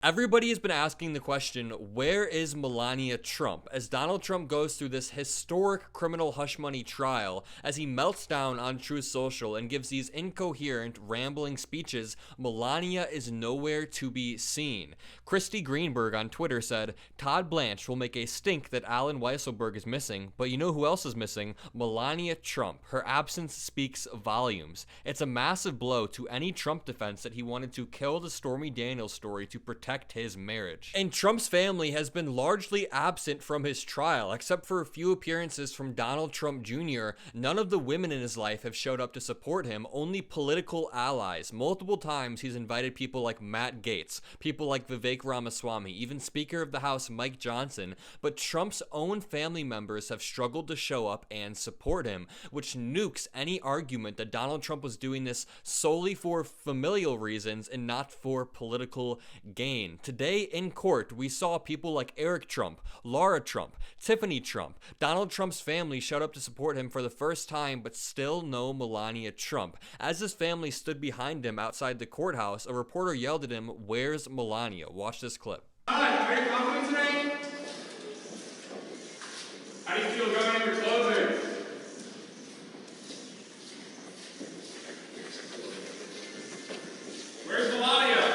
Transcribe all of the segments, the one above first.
Everybody has been asking the question, where is Melania Trump? As Donald Trump goes through this historic criminal hush money trial, as he melts down on Truth Social and gives these incoherent, rambling speeches, Melania is nowhere to be seen. Christy Greenberg on Twitter said, Todd Blanche will make a stink that Alan Weisselberg is missing, but you know who else is missing? Melania Trump. Her absence speaks volumes. It's a massive blow to any Trump defense that he wanted to kill the Stormy Daniels story to protect his marriage. And Trump's family has been largely absent from his trial, except for a few appearances from Donald Trump Jr. None of the women in his life have showed up to support him, only political allies. Multiple times he's invited people like Matt Gaetz, people like Vivek Ramaswamy, even Speaker of the House Mike Johnson, but Trump's own family members have struggled to show up and support him, which nukes any argument that Donald Trump was doing this solely for familial reasons and not for political gain. Today in court, we saw people like Eric Trump, Laura Trump, Tiffany Trump. Donald Trump's family showed up to support him for the first time, but still no Melania Trump. As his family stood behind him outside the courthouse, a reporter yelled at him, "Where's Melania?" Watch this clip. Hi, are you confident today? How do you feel going in your closer? Where's Melania?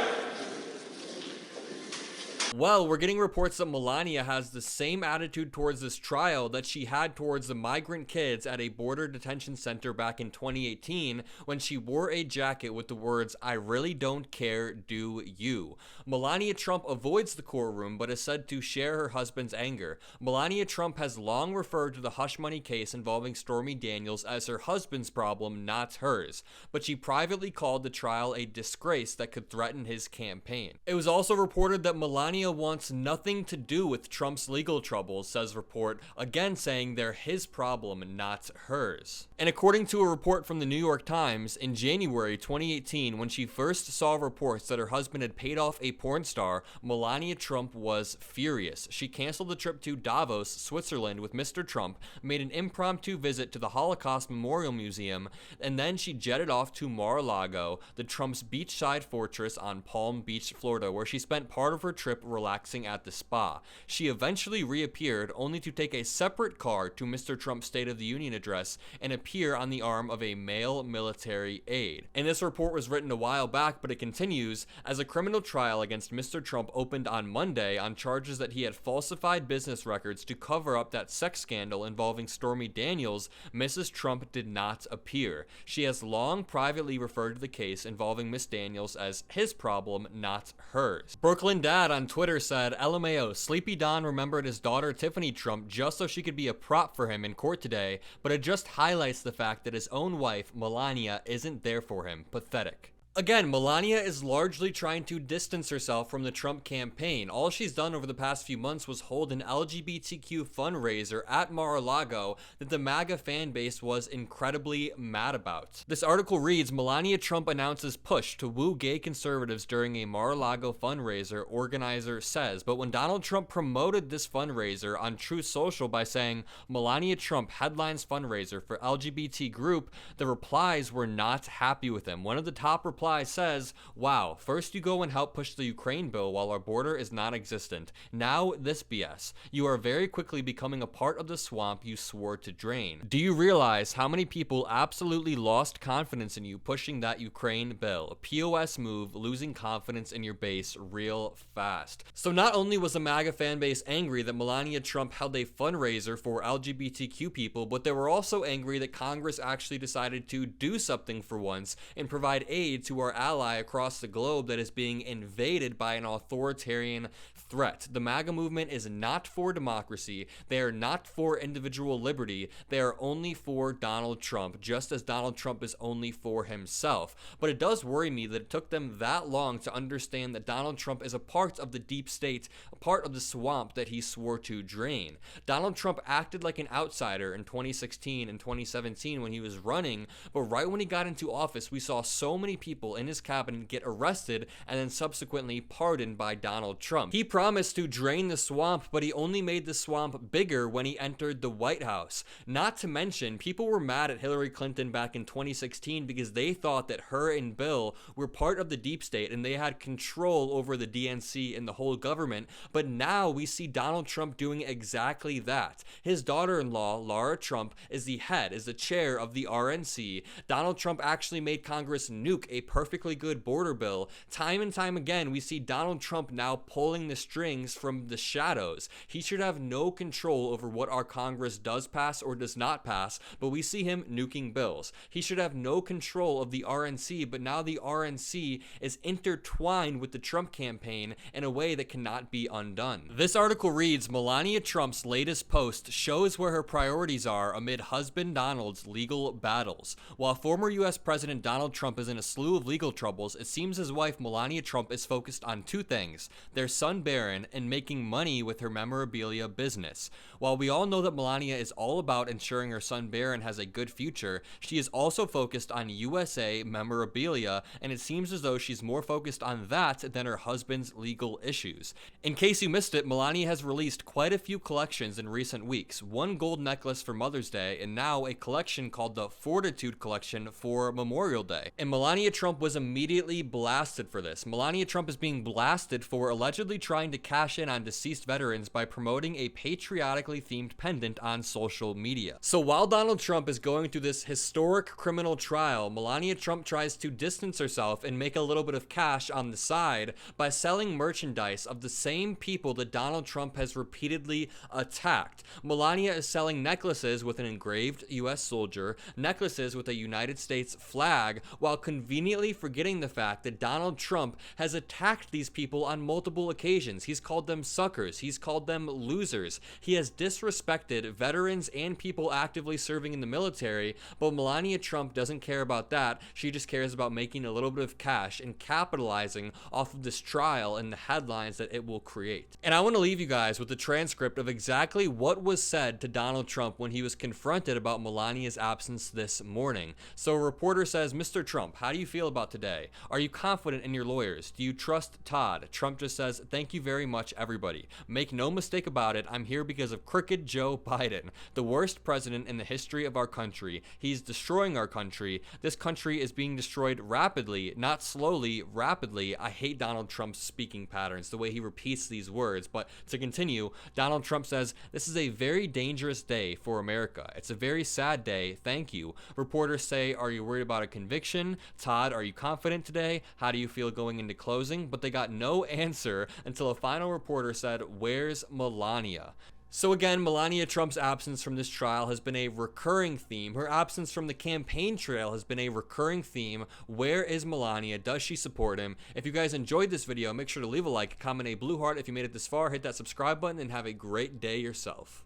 Well, we're getting reports that Melania has the same attitude towards this trial that she had towards the migrant kids at a border detention center back in 2018 when she wore a jacket with the words, "I really don't care, do you?" Melania Trump avoids the courtroom but is said to share her husband's anger. Melania Trump has long referred to the hush money case involving Stormy Daniels as her husband's problem, not hers, but she privately called the trial a disgrace that could threaten his campaign. It was also reported that Melania wants nothing to do with Trump's legal troubles, says report, again saying they're his problem, not hers. And according to a report from the New York Times, in January 2018, when she first saw reports that her husband had paid off a porn star, Melania Trump was furious. She canceled the trip to Davos, Switzerland with Mr. Trump, made an impromptu visit to the Holocaust Memorial Museum, and then she jetted off to Mar-a-Lago, the Trump's beachside fortress on Palm Beach, Florida, where she spent part of her trip relaxing at the spa. She eventually reappeared, only to take a separate car to Mr. Trump's State of the Union address and appear on the arm of a male military aide. And this report was written a while back, but it continues, as a criminal trial against Mr. Trump opened on Monday on charges that he had falsified business records to cover up that sex scandal involving Stormy Daniels, Mrs. Trump did not appear. She has long privately referred to the case involving Miss Daniels as his problem, not hers. Brooklyn Dad on Twitter said, LMAO, Sleepy Don remembered his daughter Tiffany Trump just so she could be a prop for him in court today, but it just highlights the fact that his own wife, Melania, isn't there for him. Pathetic. Again, Melania is largely trying to distance herself from the Trump campaign. All she's done over the past few months was hold an LGBTQ fundraiser at Mar-a-Lago that the MAGA fan base was incredibly mad about. This article reads, Melania Trump announces push to woo gay conservatives during a Mar-a-Lago fundraiser, organizer says. But when Donald Trump promoted this fundraiser on Truth Social by saying, Melania Trump headlines fundraiser for LGBT group, the replies were not happy with him. One of the top replies says, wow, first you go and help push the Ukraine bill while our border is non-existent. Now this BS. You are very quickly becoming a part of the swamp you swore to drain. Do you realize how many people absolutely lost confidence in you pushing that Ukraine bill? A POS move, losing confidence in your base real fast. So not only was the MAGA fan base angry that Melania Trump held a fundraiser for LGBTQ people, but they were also angry that Congress actually decided to do something for once and provide aid to our ally across the globe that is being invaded by an authoritarian threat. The MAGA movement is not for democracy. They are not for individual liberty. They are only for Donald Trump, just as Donald Trump is only for himself. But it does worry me that it took them that long to understand that Donald Trump is a part of the deep state, a part of the swamp that he swore to drain. Donald Trump acted like an outsider in 2016 and 2017 when he was running, but right when he got into office, we saw so many people people in his cabinet get arrested and then subsequently pardoned by Donald Trump. He promised to drain the swamp, but he only made the swamp bigger when he entered the White House. Not to mention, people were mad at Hillary Clinton back in 2016 because they thought that her and Bill were part of the deep state and they had control over the DNC and the whole government. But now we see Donald Trump doing exactly that. His daughter-in-law, Laura Trump, is the chair of the RNC. Donald Trump actually made Congress nuke a perfectly good border bill. Time and time again, we see Donald Trump now pulling the strings from the shadows. He should have no control over what our Congress does pass or does not pass, but we see him nuking bills. He should have no control of the RNC, but now the RNC is intertwined with the Trump campaign in a way that cannot be undone. This article reads, Melania Trump's latest post shows where her priorities are amid husband Donald's legal battles. While former US President Donald Trump is in a slew of legal troubles, it seems his wife Melania Trump is focused on two things: their son Barron and making money with her memorabilia business. While we all know that Melania is all about ensuring her son Barron has a good future, she is also focused on USA memorabilia, and it seems as though she's more focused on that than her husband's legal issues. In case you missed it, Melania has released quite a few collections in recent weeks. One gold necklace for Mother's Day, and now a collection called the Fortitude Collection for Memorial Day. And Melania Trump was immediately blasted for this. Melania Trump is being blasted for allegedly trying to cash in on deceased veterans by promoting a patriotically themed pendant on social media. So while Donald Trump is going through this historic criminal trial, Melania Trump tries to distance herself and make a little bit of cash on the side by selling merchandise of the same people that Donald Trump has repeatedly attacked. Melania is selling necklaces with an engraved US soldier, necklaces with a United States flag, while conveniently forgetting the fact that Donald Trump has attacked these people on multiple occasions. He's called them suckers. He's called them losers. He has disrespected veterans and people actively serving in the military, but Melania Trump doesn't care about that. She just cares about making a little bit of cash and capitalizing off of this trial and the headlines that it will create. And I want to leave you guys with the transcript of exactly what was said to Donald Trump when he was confronted about Melania's absence this morning. So a reporter says, Mr. Trump, how do you feel about today? Are you confident in your lawyers? Do you trust Todd? Trump just says, thank you very much, everybody. Make no mistake about it, I'm here because of crooked Joe Biden, the worst president in the history of our country. He's destroying our country. This country is being destroyed rapidly, not slowly, rapidly. I hate Donald Trump's speaking patterns, the way he repeats these words. But to continue, Donald Trump says, this is a very dangerous day for America. It's a very sad day. Thank you. Reporters say, are you worried about a conviction? Todd, are you confident today? How do you feel going into closing? But they got no answer until a final reporter said, where's Melania? So again, Melania Trump's absence from this trial has been a recurring theme. Her absence from the campaign trail has been a recurring theme. Where is Melania? Does she support him? If you guys enjoyed this video, make sure to leave a like, comment a blue heart if you made it this far, hit that subscribe button, and have a great day yourself.